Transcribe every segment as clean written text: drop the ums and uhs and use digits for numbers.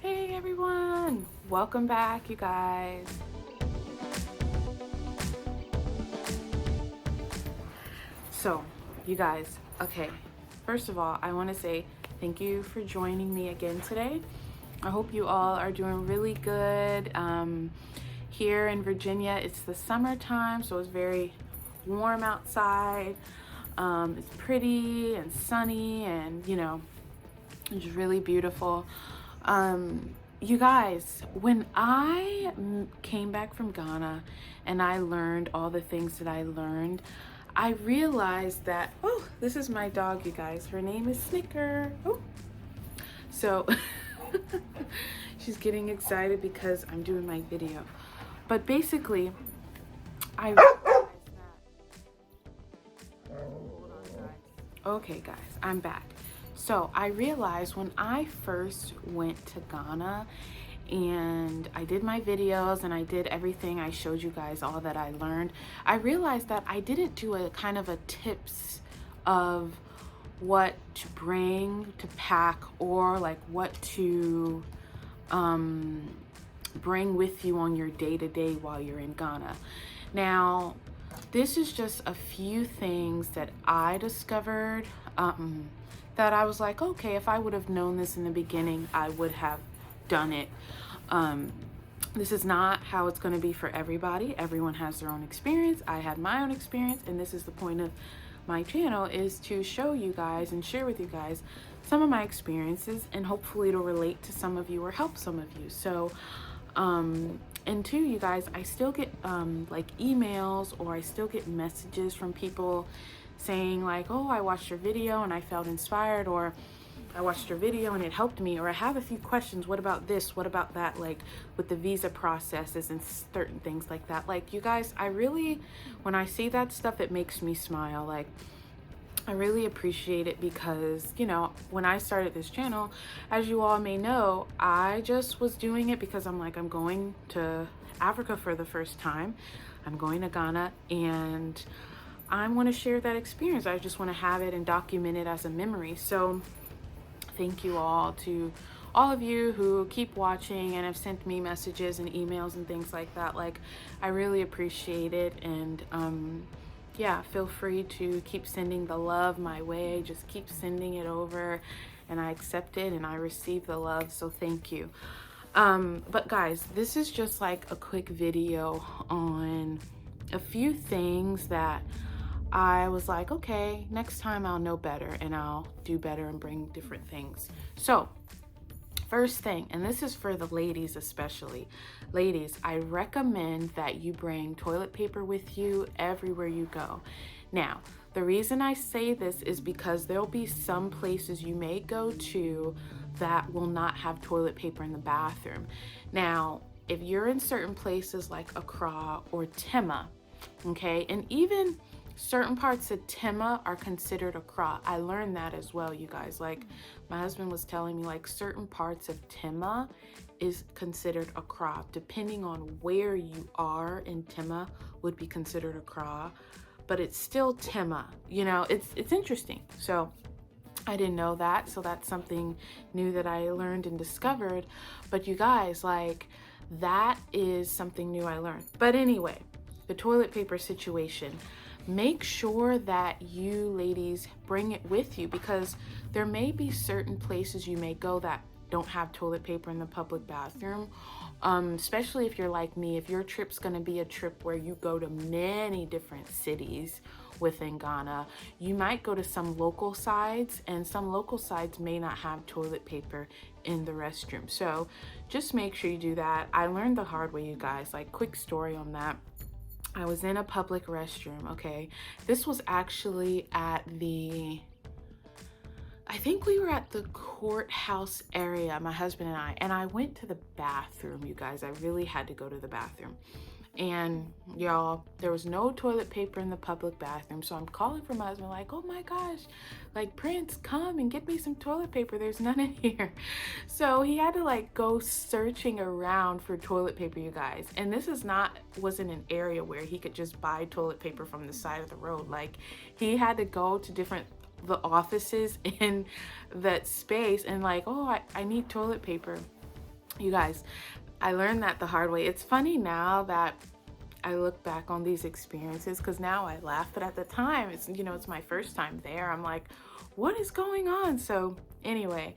Hey everyone, welcome back, you guys. So, you guys, okay, first of all, I want to say thank you for joining me again today. I hope you all are doing really good. Here in Virginia, it's the summertime, so it's very warm outside. It's pretty and sunny, and it's really beautiful. You guys, when I came back from Ghana and I learned all the things that I learned, I realized that, oh, this is my dog, you guys. Her name is Snicker. Oh, so she's getting excited because I'm doing my video. But basically, I realized that, hold on, guys. Okay, guys, I'm back. So I realized when I first went to Ghana and I did my videos and I did everything, I showed you guys all that I learned, I realized that I didn't do a kind of a tips of what to bring to pack, or like what to bring with you on your day-to-day while you're in Ghana. Now, this is just a few things that I discovered that I was like, okay, if I would have known this in the beginning, I would have done it. This is not how it's going to be for everybody. Everyone has their own experience. I had my own experience, and this is the point of my channel, is to show you guys and share with you guys some of my experiences, and hopefully it'll relate to some of you or help some of you. So and two, you guys, I still get like emails, or I still get messages from people saying like, oh, I watched your video and I felt inspired, or I watched your video and it helped me, or I have a few questions. What about this? What about that? Like with the visa processes and certain things like that. Like, you guys, I really, when I see that stuff, it makes me smile. Like, I really appreciate it because, when I started this channel, as you all may know, I just was doing it because I'm like, I'm going to Africa for the first time. I'm going to Ghana, and I want to share that experience. I just want to have it and document it as a memory. So thank you all to all of you who keep watching and have sent me messages and emails and things like that. Like, I really appreciate it. And yeah, feel free to keep sending the love my way. Just keep sending it over, and I accept it and I receive the love. So thank you. But guys, this is just like a quick video on a few things that I was like, okay, next time I'll know better and I'll do better and bring different things. So first thing, and this is for the ladies especially. Ladies, I recommend that you bring toilet paper with you everywhere you go. Now, the reason I say this is because there'll be some places you may go to that will not have toilet paper in the bathroom. Now, if you're in certain places like Accra or Tema, okay, and even certain parts of Tema are considered Accra. I learned that as well, you guys. Like, my husband was telling me, like, certain parts of Tema is considered Accra. Depending on where you are in Tema would be considered Accra, but it's still Tema. It's interesting. So I didn't know that, so that's something new that I learned and discovered. But you guys, like, that is something new I learned. But anyway, the toilet paper situation. Make sure that you ladies bring it with you, because there may be certain places you may go that don't have toilet paper in the public bathroom. Especially if you're like me, if your trip's gonna be a trip where you go to many different cities within Ghana, you might go to some local sites, and some local sites may not have toilet paper in the restroom. So just make sure you do that. I learned the hard way, you guys. Like, quick story on that. I was in a public restroom, okay? This was actually at I think we were at the courthouse area, my husband and I went to the bathroom, you guys. I really had to go to the bathroom. And y'all, there was no toilet paper in the public bathroom. So I'm calling for my husband, like, oh my gosh, like, Prince, come and get me some toilet paper. There's none in here. So he had to like go searching around for toilet paper, you guys. And this wasn't an area where he could just buy toilet paper from the side of the road. Like, he had to go to the offices in that space and like, oh, I need toilet paper. You guys, I learned that the hard way. It's funny now that I look back on these experiences, because now I laugh, but at the time, it's my first time there. I'm like, what is going on? So anyway,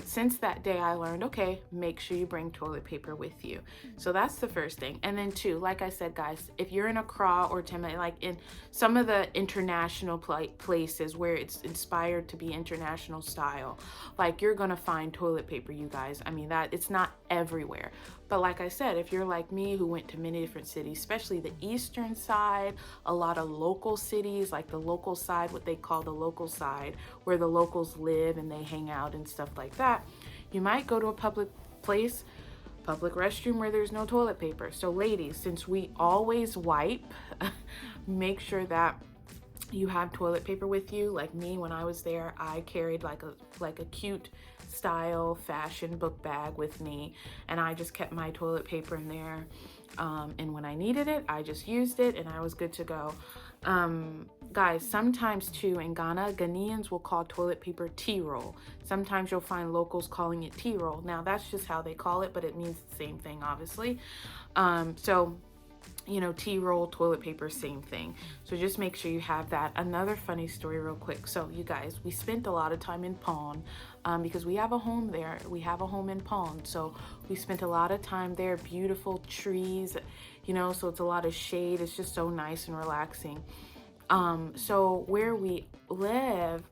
since that day I learned, okay, make sure you bring toilet paper with you. So that's the first thing. And then two, like I said, guys, if you're in Accra or Tema, like in some of the international places where it's inspired to be international style, like you're gonna find toilet paper, you guys. I mean, that it's not everywhere. But like I said, if you're like me who went to many different cities, especially the eastern side, a lot of local cities, like the local side, what they call the local side, where the locals live and they hang out and stuff like that, you might go to a public place, public restroom where there's no toilet paper. So ladies, since we always wipe, make sure that you have toilet paper with you. Like me, when I was there, I carried like a cute style fashion book bag with me, and I just kept my toilet paper in there, and when I needed it, I just used it and I was good to go. Guys, sometimes too in Ghana, Ghanaians will call toilet paper tea roll. Sometimes you'll find locals calling it tea roll. Now that's just how they call it, but it means the same thing, obviously. So tea roll, toilet paper, same thing. So just make sure you have that. Another funny story real quick. So you guys, we spent a lot of time in Pawn, because we have a home there. We have a home in Pawn. So we spent a lot of time there, beautiful trees, so it's a lot of shade. It's just so nice and relaxing. So where we live,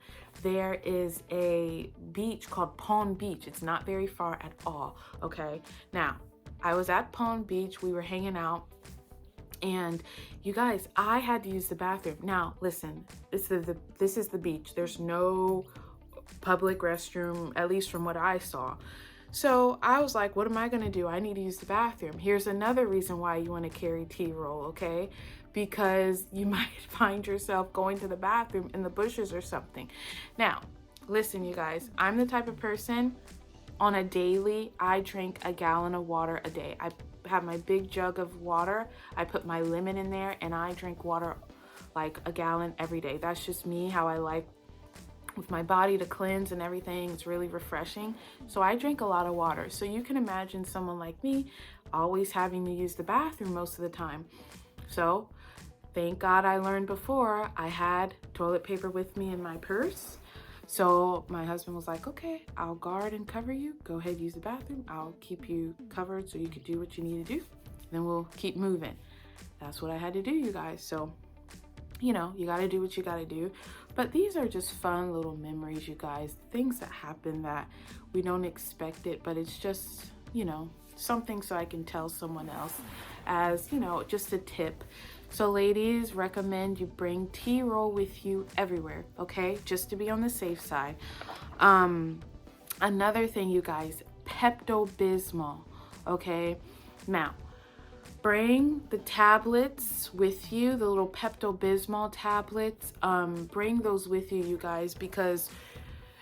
there is a beach called Pawn Beach. It's not very far at all, okay? Now, I was at Pawn Beach. We were hanging out. And you guys, I had to use the bathroom. Now, listen, this is the beach. There's no public restroom, at least from what I saw. So I was like, what am I gonna do? I need to use the bathroom. Here's another reason why you wanna carry tea roll, okay? Because you might find yourself going to the bathroom in the bushes or something. Now, listen, you guys, I'm the type of person, on a daily, I drink a gallon of water a day. I have my big jug of water. I put my lemon in there and I drink water like a gallon every day. That's just me, how I like with my body to cleanse and everything. It's really refreshing. So I drink a lot of water. So you can imagine someone like me always having to use the bathroom most of the time. So thank God I learned before. I had toilet paper with me in my purse. So my husband was like, okay, I'll guard and cover you. Go ahead, use the bathroom. I'll keep you covered so you can do what you need to do. Then we'll keep moving. That's what I had to do, you guys. So, you got to do what you got to do. But these are just fun little memories, you guys. Things that happen that we don't expect it, but it's just, something so I can tell someone else as, just a tip. So ladies, recommend you bring tea roll with you everywhere, okay? Just to be on the safe side. Another thing, you guys, Pepto-Bismol, okay? Now, bring the tablets with you, the little Pepto-Bismol tablets. Bring those with you, you guys, because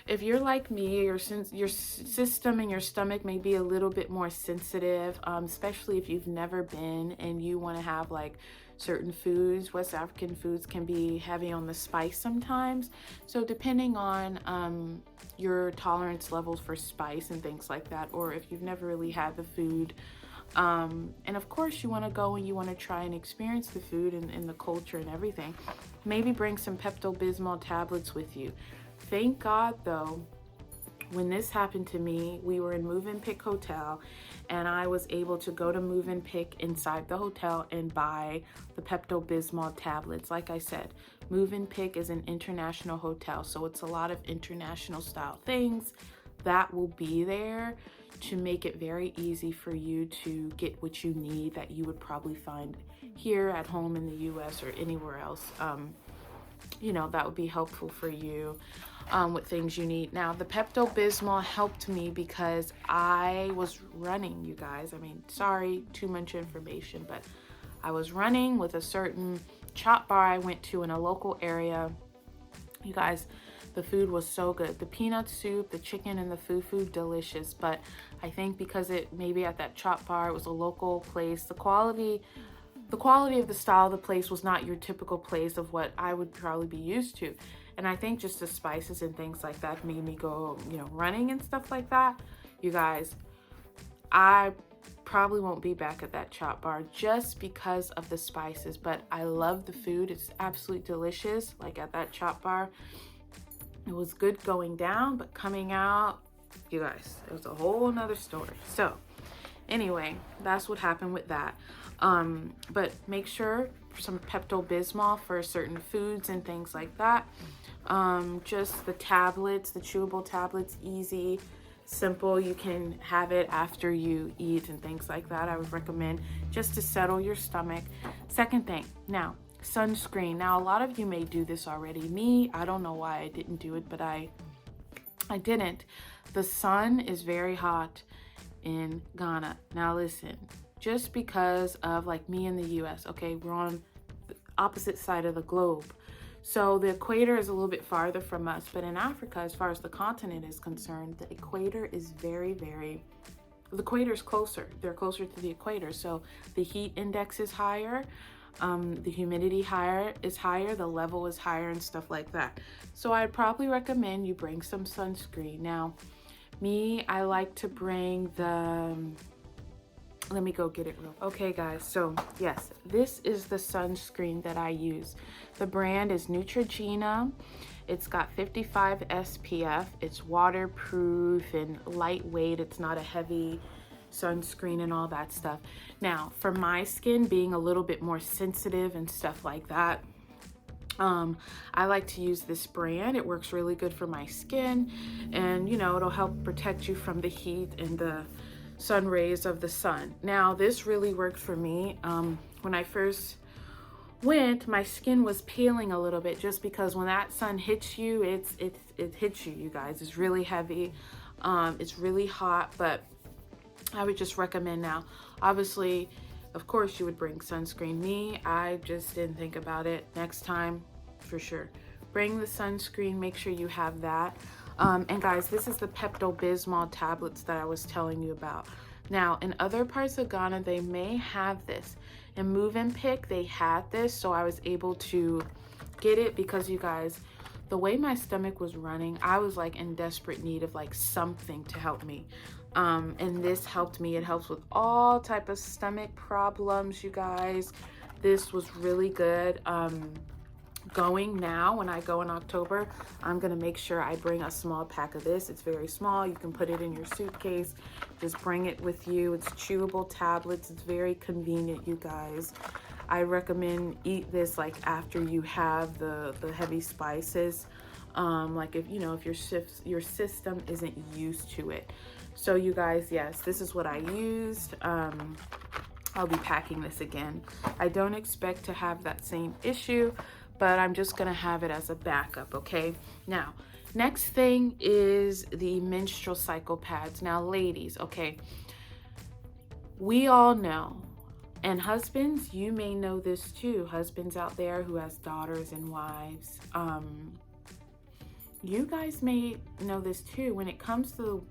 if you're like me, your system and your stomach may be a little bit more sensitive, especially if you've never been and you want to have like certain foods. West African foods can be heavy on the spice sometimes. So depending on your tolerance levels for spice and things like that, or if you've never really had the food, and of course you want to go and you want to try and experience the food and the culture and everything, maybe bring some Pepto-Bismol tablets with you. Thank God though, when this happened to me, we were in Movenpick Hotel and I was able to go to Movenpick inside the hotel and buy the Pepto-Bismol tablets. Like I said, Movenpick is an international hotel, so it's a lot of international style things that will be there to make it very easy for you to get what you need that you would probably find here at home in the US or anywhere else. That would be helpful for you with things you need. Now, the Pepto-Bismol helped me because I was running, you guys. I mean, sorry, too much information, but I was running with a certain chop bar I went to in a local area. You guys, the food was so good. The peanut soup, the chicken, and the fufu, delicious. But I think because it maybe at that chop bar, it was a local place, the quality of the style of the place was not your typical place of what I would probably be used to. And I think just the spices and things like that made me go, running and stuff like that. You guys, I probably won't be back at that chop bar just because of the spices, but I love the food. It's absolutely delicious. Like at that chop bar, it was good going down, but coming out, you guys, it was a whole nother story. So anyway, that's what happened with that. But make sure some Pepto-Bismol for certain foods and things like that. Just the tablets, the chewable tablets, easy, simple. You can have it after you eat and things like that. I would recommend just to settle your stomach. Second thing, now sunscreen. Now a lot of you may do this already. Me, I don't know why I didn't do it, but I didn't. The sun is very hot in Ghana. Now listen, just because of like me in the US, okay, we're on the opposite side of the globe. So the equator is a little bit farther from us, but in Africa, as far as the continent is concerned, the equator is the equator is closer. They're closer to the equator. So the heat index is higher, the humidity is higher, the level is higher and stuff like that. So I'd probably recommend you bring some sunscreen. Now, me, I like to bring the, let me go get it real. Okay guys, so yes, this is the sunscreen that I use. The brand is Neutrogena. It's got 55 SPF. It's waterproof and lightweight. It's not a heavy sunscreen and all that stuff. Now, for my skin being a little bit more sensitive and stuff like that, I like to use this brand. It works really good for my skin, and you know, it'll help protect you from the heat and the sun rays of the sun. Now, this really worked for me. When I first went, my skin was peeling a little bit just because when that sun hits you, it hits you, you guys. It's really heavy. It's really hot, but I would just recommend now. Obviously, of course, you would bring sunscreen. Me, I just didn't think about it. Next time, for sure, bring the sunscreen. Make sure you have that. And guys, this is the Pepto-Bismol tablets that I was telling you about. Now, in other parts of Ghana, they may have this. In Move and Pick, they had this, so I was able to get it because, you guys, the way my stomach was running, I was like in desperate need of like something to help me. And this helped me. It helps with all type of stomach problems, you guys. This was really good. Going now, when I go in October, I'm gonna make sure I bring a small pack of this. It's very small. You can put it in your suitcase. Just bring it with you. It's chewable tablets. It's very convenient, you guys. I recommend eat this like after you have the heavy spices. Like if, you know, if your system isn't used to it. So you guys, yes, this is what I used. I'll be packing this again. I don't expect to have that same issue, but I'm just gonna have it as a backup, okay? Now, next thing is the menstrual cycle pads. Now, ladies, okay, we all know, and husbands, you may know this too, husbands out there who has daughters and wives, you guys may know this too. When it comes to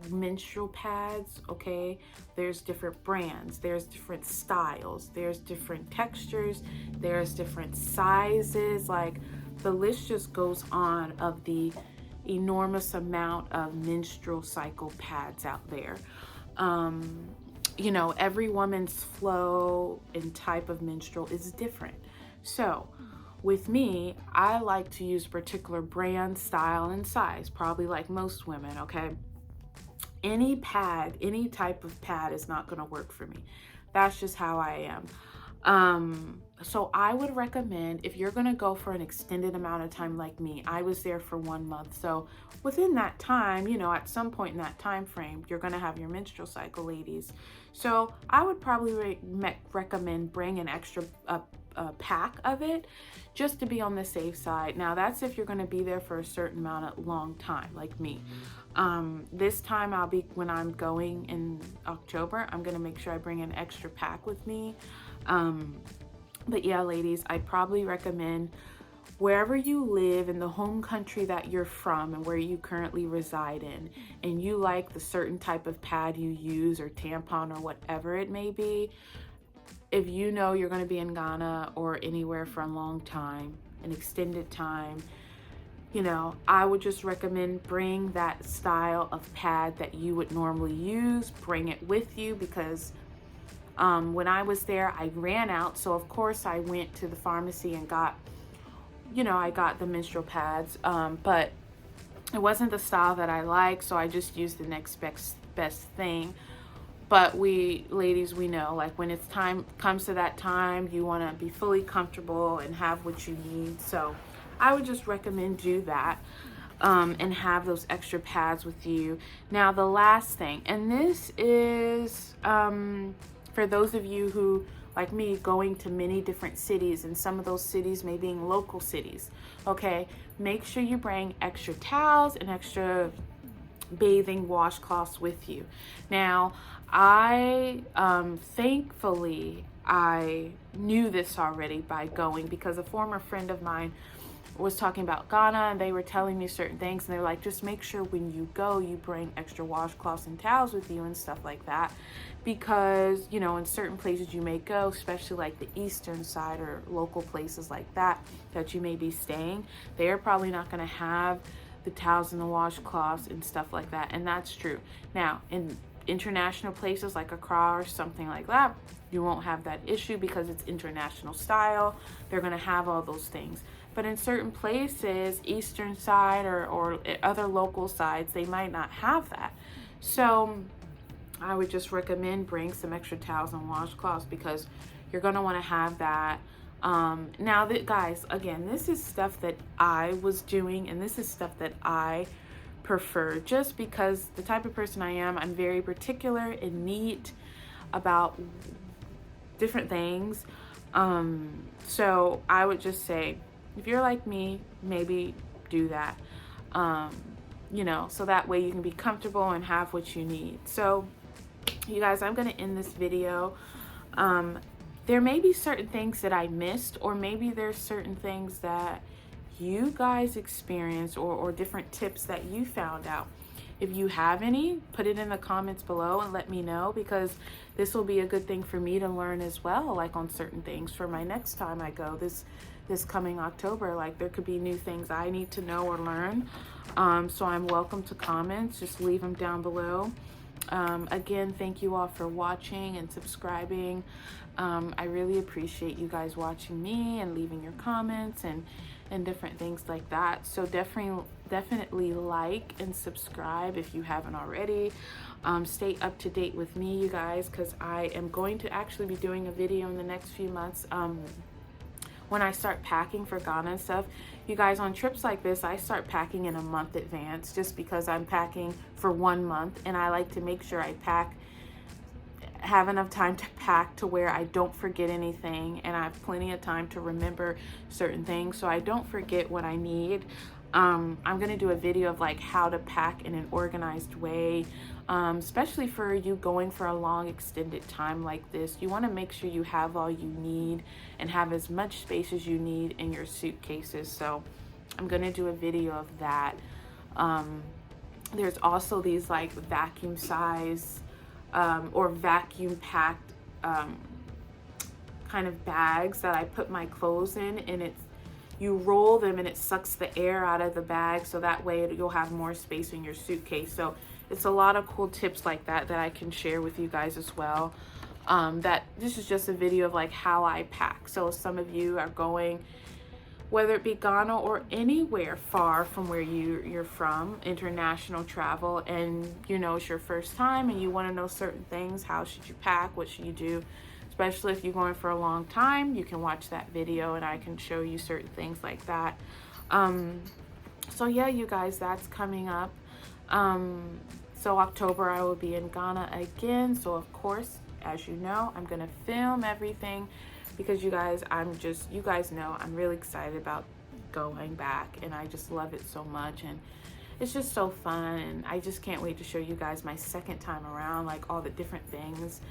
menstrual pads, okay, there's different brands, there's different styles, there's different textures, there's different sizes. Like, the list just goes on of the enormous amount of menstrual cycle pads out there. You know, every woman's flow and type of menstrual is different. So with me, I like to use particular brand, style, and size, probably like most women, okay? Any pad, any type of pad is not gonna work for me. That's just how I am. So I would recommend, if you're gonna go for an extended amount of time like me, I was there for 1 month. So within that time, you know, at some point in that time frame, you're gonna have your menstrual cycle, ladies. So I would probably recommend bring an extra pack of it just to be on the safe side. Now that's if you're gonna be there for a certain amount of long time, like me. This time when I'm going in October, I'm gonna make sure I bring an extra pack with me. But yeah, ladies, I'd probably recommend wherever you live in the home country that you're from and where you currently reside in, and you like the certain type of pad you use or tampon or whatever it may be, if you know you're going to be in Ghana or anywhere for a long time, an extended time, I would just recommend bring that style of pad that you would normally use, bring it with you, because when I was there, I ran out. So of course I went to the pharmacy and got, I got the menstrual pads, but it wasn't the style that I like. So I just used the next best thing. But we ladies, we know, like, when it's comes to that time, you want to be fully comfortable and have what you need. So I would just recommend do that, and have those extra pads with you. Now, the last thing, and this is for those of you who, like me, going to many different cities, and some of those cities may be in local cities, okay? Make sure you bring extra towels and extra bathing washcloths with you. Now, I thankfully I knew this already by going, because a former friend of mine was talking about Ghana, and they were telling me certain things, and they're like, just make sure when you go you bring extra washcloths and towels with you and stuff like that, because in certain places you may go, especially like the eastern side or local places like that you may be staying, they're probably not going to have the towels and the washcloths and stuff like that. And that's true. Now, in international places like Accra or something like that, you won't have that issue because it's international style. They're going to have all those things. But in certain places, eastern side or other local sides, they might not have that. So I would just recommend bring some extra towels and washcloths, because you're going to want to have that. Now that, guys, again, this is stuff that I was doing, and this is stuff that I prefer, just because the type of person I am. I'm very particular and neat about different things. So I would just say, if you're like me, maybe do that, so that way you can be comfortable and have what you need. So you guys, I'm going to end this video. There may be certain things that I missed, or maybe there's certain things that you guys experienced, or different tips that you found out. If you have any, put it in the comments below and let me know, because this will be a good thing for me to learn as well, like on certain things for my next time I go this coming October. Like, there could be new things I need to know or learn. So I'm welcome to comments. Just leave them down below. Again, thank you all for watching and subscribing. I really appreciate you guys watching me and leaving your comments and different things like that. So definitely like and subscribe if you haven't already. Stay up to date with me, you guys, because I am going to actually be doing a video in the next few months, when I start packing for Ghana and stuff. You guys, on trips like this, I start packing in a month advance, just because I'm packing for 1 month, and I like to make sure I have enough time to pack to where I don't forget anything, and I have plenty of time to remember certain things, so I don't forget what I need. I'm gonna do a video of like how to pack in an organized way, especially for you going for a long extended time like this. You want to make sure you have all you need and have as much space as you need in your suitcases. So I'm gonna do a video of that. There's also these like vacuum size or vacuum packed kind of bags that I put my clothes in, and you roll them and it sucks the air out of the bag, so that way you'll have more space in your suitcase. So it's a lot of cool tips like that I can share with you guys as well. That this is just a video of like how I pack. So if some of you are going, whether it be Ghana or anywhere far from where you're from, international travel, and it's your first time and you want to know certain things, how should you pack, what should you do, especially if you're going for a long time, you can watch that video and I can show you certain things like that. So yeah, you guys, that's coming up. So October I will be in Ghana again. So of course, as you know, I'm gonna film everything, because you guys know I'm really excited about going back, and I just love it so much, and it's just so fun, and I just can't wait to show you guys my second time around, like all the different things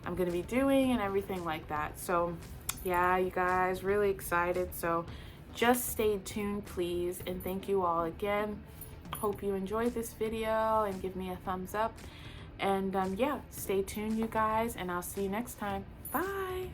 I'm gonna be doing and everything like that. So yeah, you guys, really excited. So just stay tuned, please, and thank you all again. Hope you enjoyed this video and give me a thumbs up, and yeah, stay tuned, you guys, and I'll see you next time. Bye.